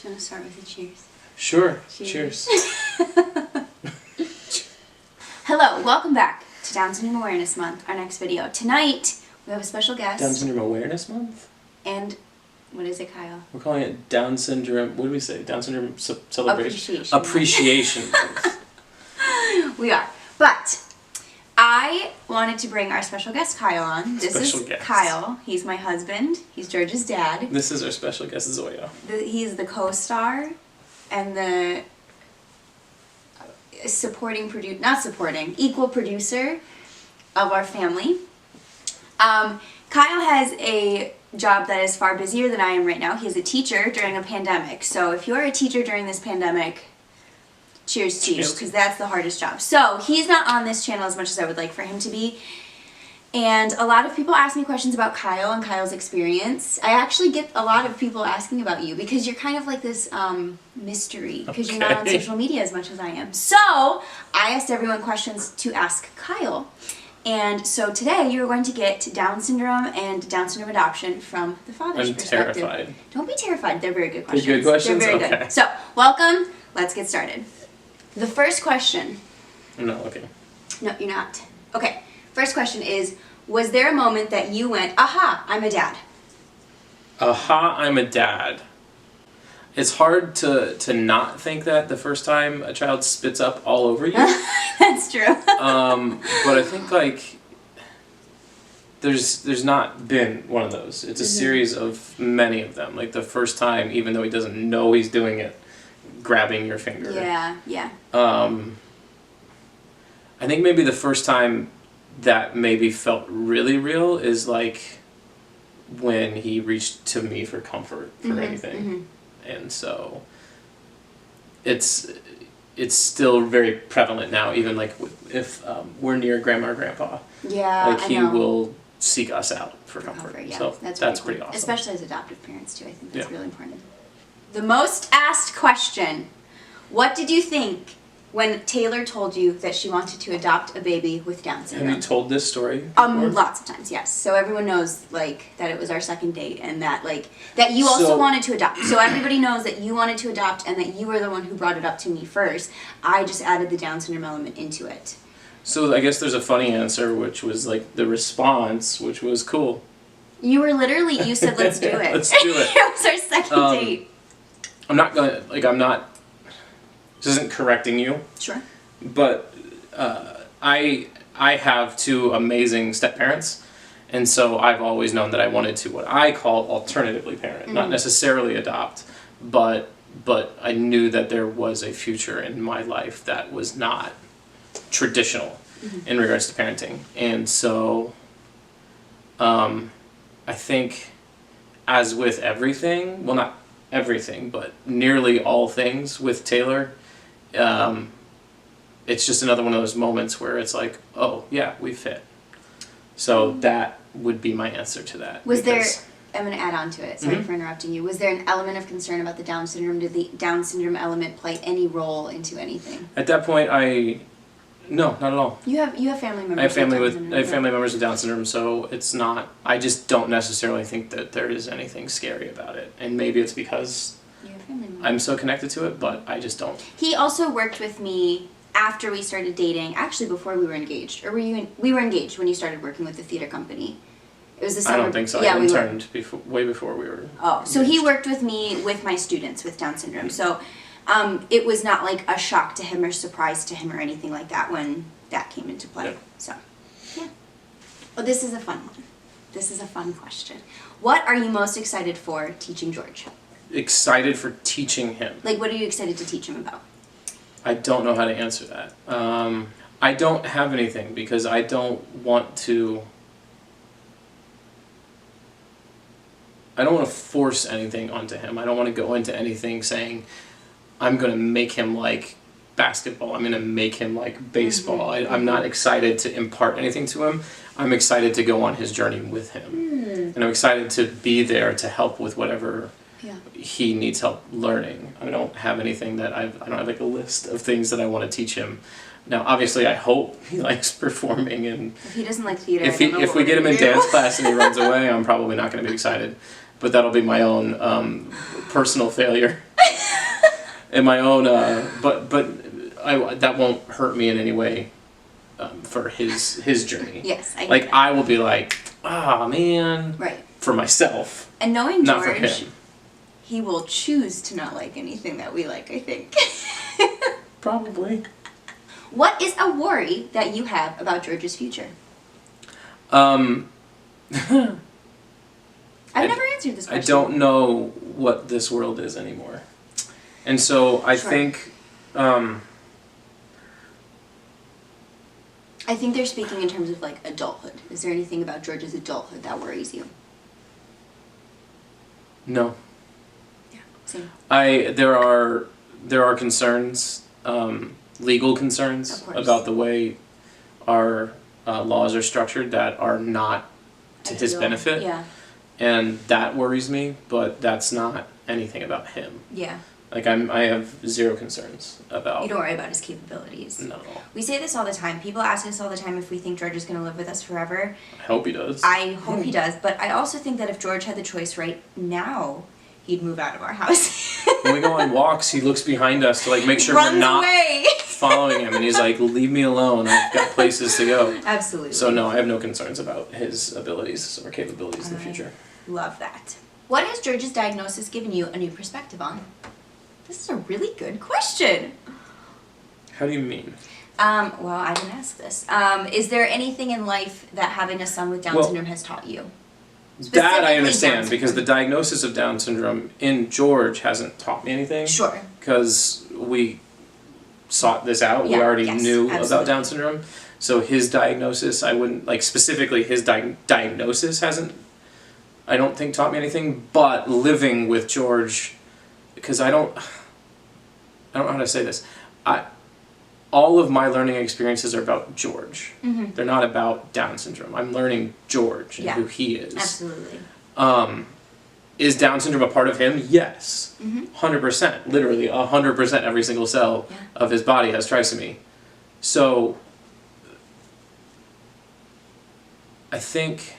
Do you want to start with a cheers? Sure. Cheers. Hello, welcome back to Down Syndrome Awareness Month, our next video. Tonight, we have a special guest. Down Syndrome Awareness Month? And, what is it, Kyle? We're calling it Down Syndrome, what do we say? Down Syndrome Celebration? Appreciation. Month. We are. But, I wanted to bring our special guest, Kyle, on. This is Kyle. He's my husband. He's George's dad. This is our special guest, Zoya. He's the co-star and the equal producer of our family. Kyle has a job that is far busier than I am right now. He is a teacher during a pandemic. So if you're a teacher during this pandemic, cheers to you, because that's the hardest job. So he's not on this channel as much as I would like for him to be. And a lot of people ask me questions about Kyle and Kyle's experience. I actually get a lot of people asking about you because you're kind of like this mystery because you're not on social media as much as I am. So I asked everyone questions to ask Kyle. And so today you're going to get Down syndrome and Down syndrome adoption from the father's perspective. I'm terrified. Don't be terrified. They're very good questions. They're good questions? They're very good. So welcome. Let's get started. The first question. I'm not looking. No, you're not. Okay. First question is, was there a moment that you went, aha, I'm a dad? Aha, I'm a dad. It's hard to not think that the first time a child spits up all over you. That's true. But I think like there's not been one of those. It's a series of many of them. Like the first time, even though he doesn't know he's doing it, grabbing your finger. Yeah. I think maybe the first time that maybe felt really real is like when he reached to me for comfort for anything. And so it's still very prevalent now, even like if we're near grandma or grandpa. Yeah, like he will seek us out for comfort. Yeah, so that's pretty awesome. Especially as adoptive parents too. I think that's really important. The most asked question: what did you think when Taylor told you that she wanted to adopt a baby with Down syndrome? Have you told this story before? Lots of times, yes. So everyone knows like that it was our second date and that like that you also wanted to adopt. So everybody knows that you wanted to adopt and that you were the one who brought it up to me first. I just added the Down syndrome element into it. So I guess there's a funny answer, which was like the response, which was cool. You were literally, you said, let's do it. Let's do it. It was our second date. This isn't correcting you. Sure. But I have two amazing step-parents, and so I've always known that I wanted to what I call alternatively parent, not necessarily adopt, but I knew that there was a future in my life that was not traditional in regards to parenting. And so I think as with everything, well, not everything, but nearly all things with Taylor, it's just another one of those moments where it's like, oh yeah, we fit. So that would be my answer to that. I'm going to add on to it, sorry for interrupting you. Was there an element of concern about the Down syndrome? Did the Down syndrome element play any role into anything? At that point, no, not at all. You have family members. I have family members with Down syndrome, so it's not. I just don't necessarily think that there is anything scary about it, and maybe it's because I'm so connected to it, but I just don't. He also worked with me after we started dating. Actually, before we were engaged, or we were engaged when you started working with the theater company. It was the summer. I don't think so. Yeah, I interned way before we were. Oh, so he worked with me with my students with Down syndrome. So. It was not like a shock to him or surprise to him or anything like that when that came into play. Yeah. So, yeah. Well, this is a fun one. This is a fun question. What are you most excited for teaching George? Excited for teaching him? Like, what are you excited to teach him about? I don't know how to answer that. I don't have anything because I don't want to force anything onto him. I don't want to go into anything saying, I'm going to make him like basketball. I'm going to make him like baseball. I'm not excited to impart anything to him. I'm excited to go on his journey with him. And I'm excited to be there to help with whatever he needs help learning. I don't have anything that I don't have like a list of things that I want to teach him. Now, obviously, I hope he likes performing. And if he doesn't like theater, if we get him in dance class and he runs away, I'm probably not going to be excited. But that'll be my own personal failure. in my own. But that won't hurt me in any way for his journey. Yes, I get Like that. I will be like, man, Right. for myself, And knowing not for George, him. he will choose to not like anything that we like, I think. Probably. What is a worry that you have about George's future? Um, I've never answered this I question. don't know what this world is anymore, and so I Sure. think. I think they're speaking in terms of like adulthood. Is there anything about George's adulthood that worries you? No. Yeah, same. There are concerns, legal concerns Of course. about the way our laws are structured that are not to his Ideal. benefit, Yeah, and that worries me. But that's not anything about him. yeah. Like I have zero concerns about. You don't worry about his capabilities. No, We say this all the time. People ask us all the time if we think George is going to live with us forever. I hope he does. I hope he does, but I also think that if George had the choice right now, he'd move out of our house. When we go on walks, he looks behind us to like make sure Runs we're not away. following him, and he's like, "Leave me alone. I've got places to go." Absolutely. So no, I have no concerns about his abilities or capabilities in the future. Love that. What has George's diagnosis given you a new perspective on? This is a really good question. How do you mean? Well, I didn't ask this. Is there anything in life that having a son with Down Well, syndrome has taught you? That Specifically I Down understand because the syndrome. diagnosis of Down syndrome in George hasn't taught me anything. Sure. Because we sought this out. Yeah, We already yes, knew about absolutely. Down syndrome. So his diagnosis, I wouldn't, like specifically his diagnosis hasn't, I don't think taught me anything, but living with George, because I don't know how to say this. All of my learning experiences are about George. Mhm. They're not about Down syndrome. I'm learning George and Yeah. who he is. Absolutely. Is Down syndrome a part of him? Yes. Mhm. 100%. Literally 100% every single cell Yeah. of his body has trisomy. So I think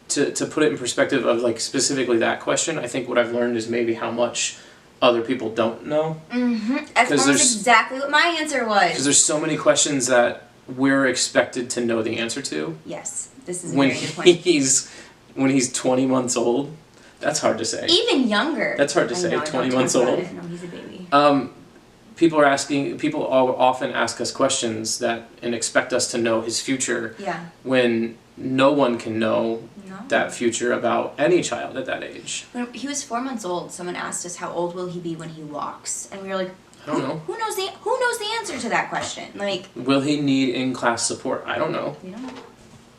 to put it in perspective of like specifically that question, I think what I've learned is maybe how much other people don't know. Mm-hmm. That's 'Cause almost there's- exactly what my answer Because was. there's so many questions that we're expected to know the answer to. Yes, this is a When very good point. he's 20 months old, that's hard to say. Even younger. That's hard to I say, know, 20 don't months talk about old. it. No, he's a baby. People often ask us questions that and expect us to know his future Yeah. when no one can know No. that future about any child at that age. When he was 4 months old, someone asked us how old will he be when he walks, and we were like, I don't know. Who knows the answer to that question? Like, Will he need in-class support? I don't know. we don't know.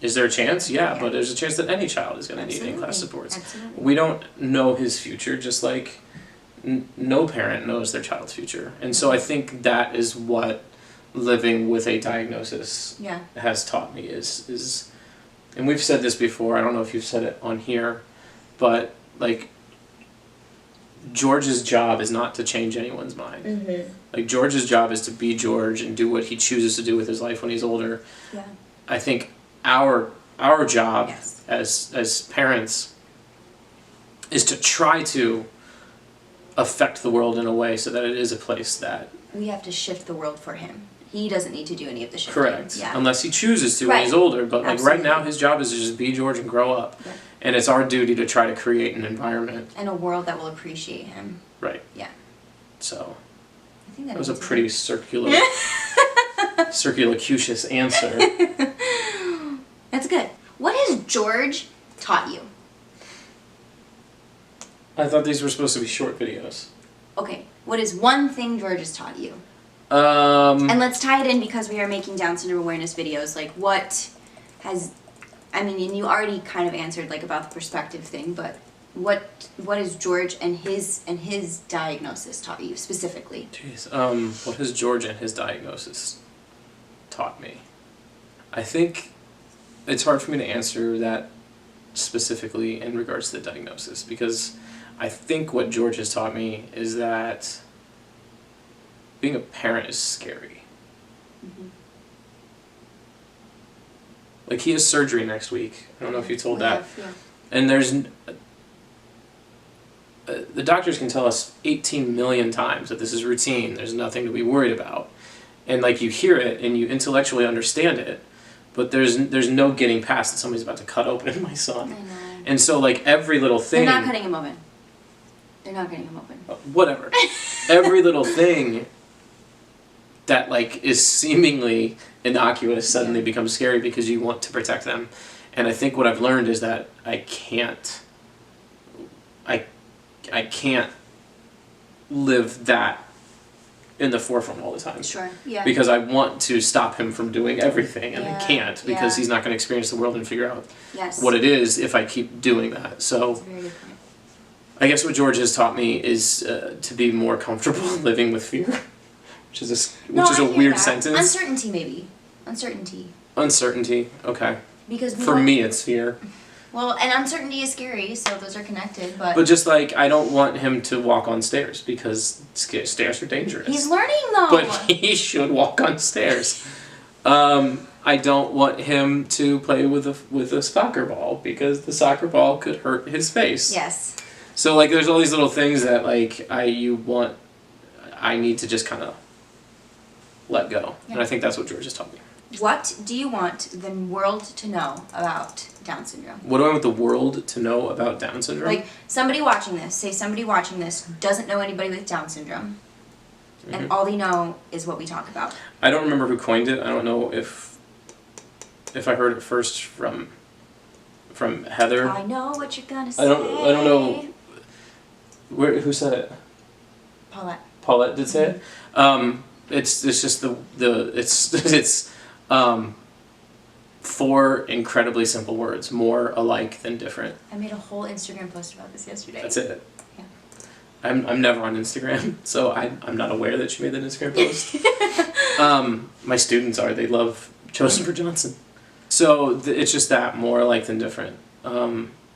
Is there a chance? Yeah, Yeah. but there's a chance that any child is going to need Absolutely. in-class supports. Absolutely. We don't know his future, just like no parent knows their child's future. And so I think that is what living with a diagnosis Yeah. has taught me is and we've said this before, I don't know if you've said it on here, but like George's job is not to change anyone's mind. Mm-hmm. Like George's job is to be George and do what he chooses to do with his life when he's older. Yeah. I think our job Yes. as parents is to try to affect the world in a way so that it is a place that We have to shift the world for him. He doesn't need to do any of the shifting. correct Yeah. unless he chooses to when Right. he's older, but like right now Absolutely. his job is to just be George and grow up. Yeah. And it's our duty to try to create an environment. And a world that will appreciate him. Right. Yeah. So I think that was a answers pretty it. circular circulocucious answer. That's good. What has George taught you? I thought these were supposed to be short videos. Okay. What is one thing George has taught you? Um And let's tie it in because we are making Down syndrome awareness videos. Like, what has, I mean, and you already kind of answered like about the perspective thing, but what has George and his diagnosis taught you specifically? Jeez. What has George and his diagnosis taught me? I think it's hard for me to answer that specifically in regards to the diagnosis because I think what George has taught me is that being a parent is scary. Mhm. Like he has surgery next week. I don't know if you told We that. have, yeah. And the doctors can tell us 18 million times that this is routine, there's nothing to be worried about. And like you hear it and you intellectually understand it, but there's no getting past that somebody's about to cut open my son. I know. And so like every little thing. They're not cutting him open. They're not cutting him open. Whatever. Every little thing that like is seemingly innocuous suddenly becomes scary because you want to protect them. And I think what I've learned is that I can't live that in the forefront all the time. Sure. Yeah. Because I want to stop him from doing everything, and I can't because he's not going to experience the world and figure out what it is if I keep doing that. So That's a very good point. I guess what George has taught me is to be more comfortable living with fear, which is a weird sentence. Uncertainty, maybe. Uncertainty. Okay. Because for me, it's fear. Well, and uncertainty is scary, so those are connected. But just like I don't want him to walk on stairs because stairs are dangerous. he's learning though. But he should walk on stairs. I don't want him to play with a soccer ball because the soccer ball could hurt his face. Yes. So like, there's all these little things that like I need to just kind of let go, and I think that's what George has taught me. What do you want the world to know about Down syndrome? What do I want the world to know about Down syndrome? Like somebody watching this doesn't know anybody with Down syndrome, and all they know is what we talk about. I don't remember who coined it. I don't know if I heard it first from Heather. I know what you're gonna say. I don't know. Who said it? Paulette did say it. It's just it's 4 incredibly simple words: more alike than different. I made a whole Instagram post about this yesterday. That's it. Yeah. I'm never on Instagram, so I'm not aware that she made that Instagram post. My students are. They love Chosen for Johnson. So it's just that more alike than different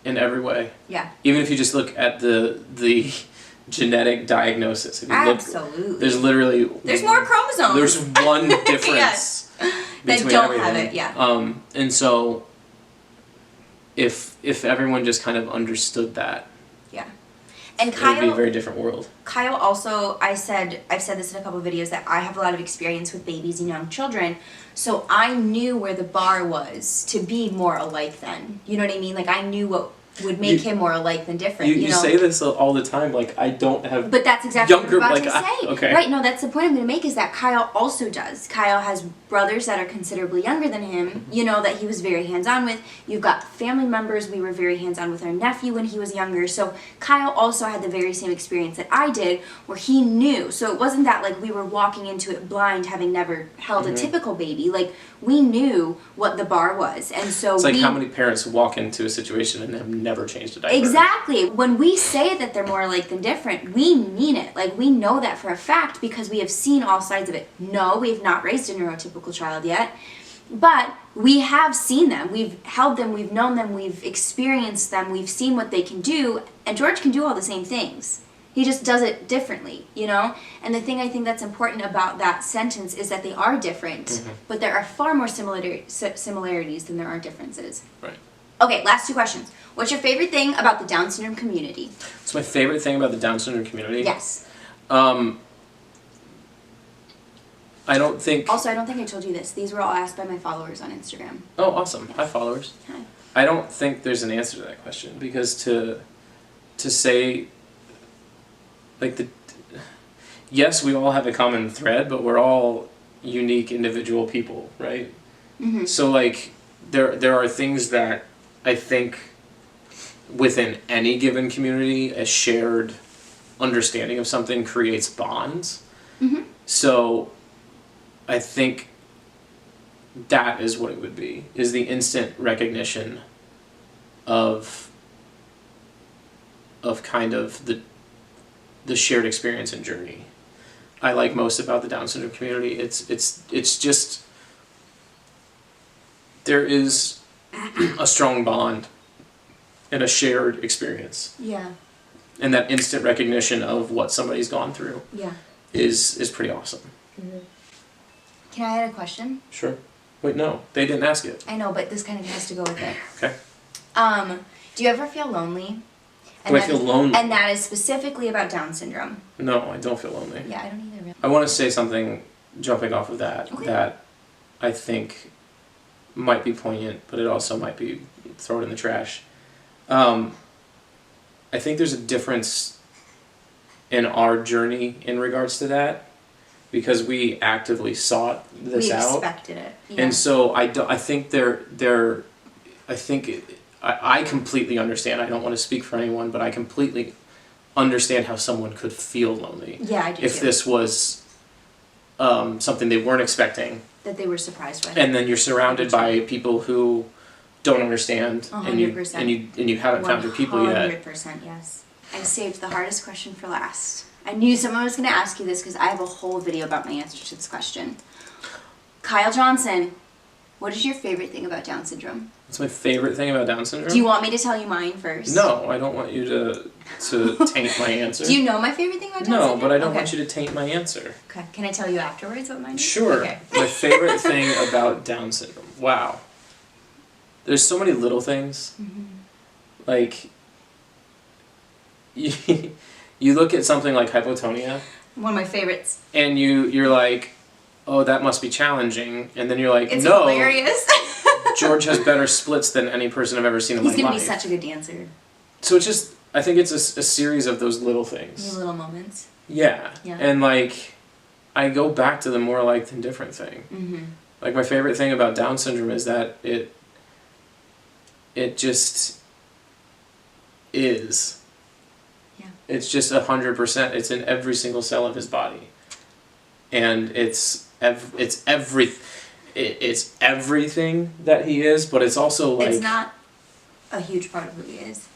in every way. Yeah. Even if you just look at the genetic diagnosis. If you Absolutely. There's literally... There's more chromosomes. There's one difference Yes. between that don't everything. have it, yeah. And so if everyone just kind of understood that, Yeah. And it would be a Kyle, very different world. Kyle also, I've said this in a couple of videos, that I have a lot of experience with babies and young children, so I knew where the bar was to be more alike than. You know what I mean? Like, I knew what would make him more alike than different. You know? say this all the time, like, I don't have... But that's exactly younger, what I'm like, about to say. okay. Right, no, that's the point I'm going to make, is that Kyle also does. Kyle has brothers that are considerably younger than him, you know, that he was very hands-on with. You've got family members. We were very hands-on with our nephew when he was younger. So Kyle also had the very same experience that I did, where he knew. So it wasn't that, like, we were walking into it blind, having never held a typical baby. Like, we knew what the bar was. And so it's like how many parents walk into a situation and have never changed a diaper. Exactly. When we say that they're more alike than different, we mean it. Like, we know that for a fact because we have seen all sides of it. No, we have not raised a neurotypical child yet, but we have seen them. We've held them, we've known them, we've experienced them, we've seen what they can do, and George can do all the same things. He just does it differently, you know? And the thing I think that's important about that sentence is that they are different, but there are far more similarities than there are differences. Right. Okay, last 2 questions. What's your favorite thing about the Down syndrome community? So my favorite thing about the Down syndrome community? Yes. I don't think... Also, I don't think I told you this. These were all asked by my followers on Instagram. Oh, awesome. Hi, followers. Hi. I don't think there's an answer to that question, because to say, like, yes, we all have a common thread, but we're all unique individual people, right? Mm-hmm. So, like, there are things that I think within any given community, a shared understanding of something creates bonds. Mm-hmm. So I think that is what it would be, is the instant recognition of kind of the shared experience and journey I like most about the Down syndrome community. It's just, there is a strong bond and a shared experience. Yeah. And that instant recognition of what somebody's gone through Yeah. is pretty awesome. Mm-hmm. Can I add a question? Sure. Wait, no, they didn't ask it. I know, but this kind of has to go with it. Okay. Do you ever feel lonely? Do I feel lonely? And that is specifically about Down syndrome. No, I don't feel lonely. Yeah, I don't either. Really. I want to say something jumping off of that Okay. that I think might be poignant, but it also might be throw it in the trash. I think there's a difference in our journey in regards to that because we actively sought this We out. expected it. Yeah. And so I think I completely understand. I don't want to speak for anyone, but I completely understand how someone could feel lonely yeah, I do if too. this was something they weren't expecting, That they were surprised with. and then you're surrounded by people who don't understand, and you 100%. haven't found your people yet. 100%, yes. I saved the hardest question for last. I knew someone was going to ask you this because I have a whole video about my answer to this question. Kyle Johnson, what is your favorite thing about Down syndrome? What's my favorite thing about Down syndrome? Do you want me to tell you mine first? No, I don't want you to taint my answer. Do you know my favorite thing about Down No, syndrome? but I don't Okay. want you to taint my answer. Okay. Can I tell you afterwards what mine is? Sure. Okay. My favorite thing about Down syndrome. Wow. There's so many little things. Mm-hmm. Like, you look at something like hypotonia, One of my favorites. and you're like, oh, that must be challenging. And then you're like, It's no, hilarious. George has better splits than any person I've ever seen in He's my going to life. be such a good dancer. So it's just, I think it's a series of those little These things. little moments. Yeah. Yeah. And like, I go back to the more like than different thing. Mm-hmm. Like my favorite thing about Down syndrome is that it just is. Yeah. It's just 100%. It's in every single cell of his body, and it's everything that he is. But it's also like It's not a huge part of who he is.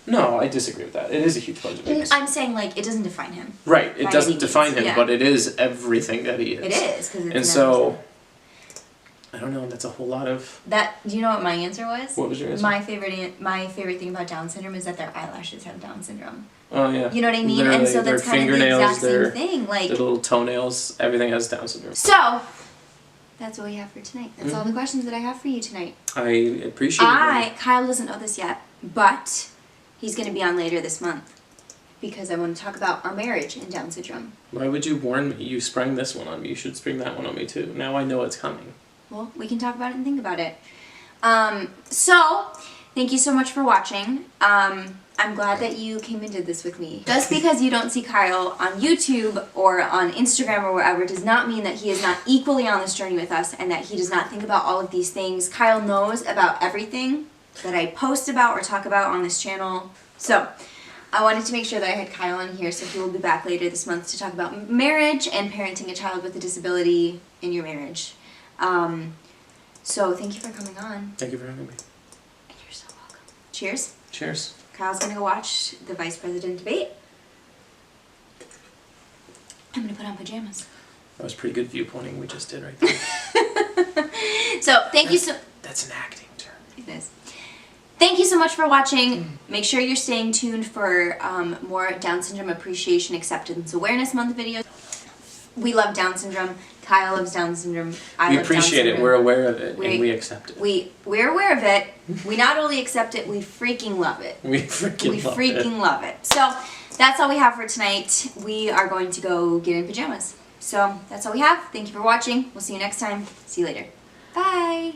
No, I disagree with that. It is a huge part of it. I'm saying, like, it doesn't define him. Right. It by doesn't any define means, him, yeah. but it is everything that he is. It is, because it's And so, I don't know. That's a whole lot of. That, do you know what my answer was? What was your answer? My favorite thing about Down syndrome is that their eyelashes have Down syndrome. Oh yeah. You know what I mean? Literally, And so their that's kind of the fingernails, exact same their thing. Like, their little toenails, everything has Down syndrome. so, that's what we have for tonight. That's all the questions that I have for you tonight. I appreciate it. Kyle doesn't know this yet, but he's going to be on later this month because I want to talk about our marriage and Down syndrome. Why would you warn me? You sprung this one on me. You should spring that one on me too. Now I know it's coming. Well, we can talk about it and think about it. So, thank you so much for watching. I'm glad that you came and did this with me. Just because you don't see Kyle on YouTube or on Instagram or wherever does not mean that he is not equally on this journey with us and that he does not think about all of these things. Kyle knows about everything that I post about or talk about on this channel. So, I wanted to make sure that I had Kyle on here, so he will be back later this month to talk about marriage and parenting a child with a disability in your marriage. So thank you for coming on. Thank you for having me. You're so welcome. Cheers. Cheers. Kyle's gonna go watch the vice president debate. I'm gonna put on pajamas. That was pretty good viewpointing we just did right there. So thank you so. That's an acting term. It is. Thank you so much for watching. Make sure you're staying tuned for more Down Syndrome Appreciation Acceptance Awareness Month videos. We love Down syndrome. Kyle loves Down syndrome. I We love appreciate Down it. syndrome. We're aware of it, We- and we accept it. We're aware of it. We not only accept it, we freaking love it. We freaking We love it. freaking love it. So that's all we have for tonight. We are going to go get in pajamas. So that's all we have. Thank you for watching. We'll see you next time. See you later. Bye.